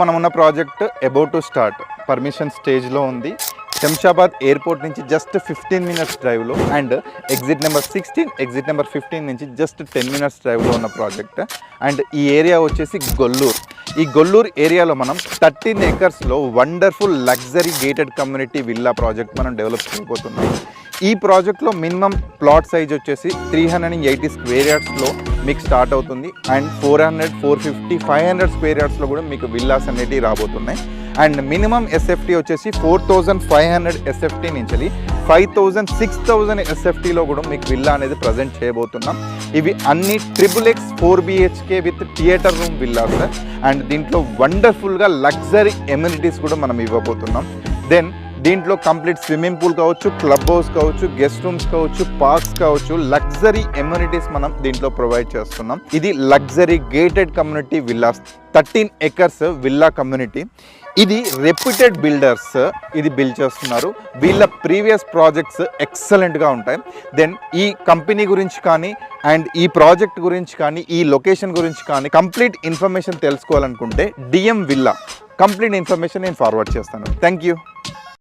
మనం ఉన్న project about to start permission స్టేజ్లో ఉంది. శంషాబాద్ ఎయిర్పోర్ట్ నుంచి జస్ట్ 15 మినిట్స్ డ్రైవ్లో and exit number 16 exit number 15 నుంచి జస్ట్ 10 మినిట్స్ డ్రైవ్లో ఉన్న ప్రాజెక్ట్. అండ్ ఈ ఏరియా వచ్చేసి గొల్లూరు. ఈ గొల్లూరు ఏరియాలో మనం 13 ఏకర్స్లో wonderful luxury gated community villa project మనం డెవలప్ చేయబోతున్నాం. ఈ ప్రాజెక్ట్లో మినిమం ప్లాట్ సైజ్ వచ్చేసి 380 స్క్వేర్ యార్డ్స్లో మీకు స్టార్ట్ అవుతుంది. అండ్ 400, 450, 500 స్క్వేర్ యార్డ్స్లో కూడా మీకు విల్లాస్ అనేటివి రాబోతున్నాయి. అండ్ మినిమం ఎస్ఎఫ్టీ వచ్చేసి 4500 ఎస్ఎఫ్టీ నుంచి 5000, 6000 ఎస్ఎఫ్టీలో కూడా మీకు విల్లా అనేది ప్రజెంట్ చేయబోతున్నాం. ఇవి అన్ని XXX 4 BHK with theatre room villas. And దీంట్లో వండర్ఫుల్గా లగ్జరీ ఎమ్యూనిటీస్ కూడా మనం ఇవ్వబోతున్నాం. దెన్ దీంట్లో కంప్లీట్ స్విమ్మింగ్ పూల్ కావచ్చు, క్లబ్ హౌస్ కావచ్చు, గెస్ట్ రూమ్స్ కావచ్చు, పార్క్స్ కావచ్చు, లగ్జరీ ఎమ్యూనిటీస్ మనం దీంట్లో ప్రొవైడ్ చేస్తున్నాం. ఇది luxury gated community villas, 13 acres villa community. ఇది రెప్యూటెడ్ బిల్డర్స్ ఇది బిల్డ్ చేస్తున్నారు. వీళ్ళ ప్రీవియస్ ప్రాజెక్ట్స్ ఎక్సలెంట్గా ఉంటాయి. దెన్ ఈ కంపెనీ గురించి కానీ అండ్ ఈ ప్రాజెక్ట్ గురించి కానీ ఈ లొకేషన్ గురించి కానీ కంప్లీట్ ఇన్ఫర్మేషన్ తెలుసుకోవాలనుకుంటే DM విల్లా కంప్లీట్ ఇన్ఫర్మేషన్ నేను ఫార్వర్డ్ చేస్తాను. Thank you.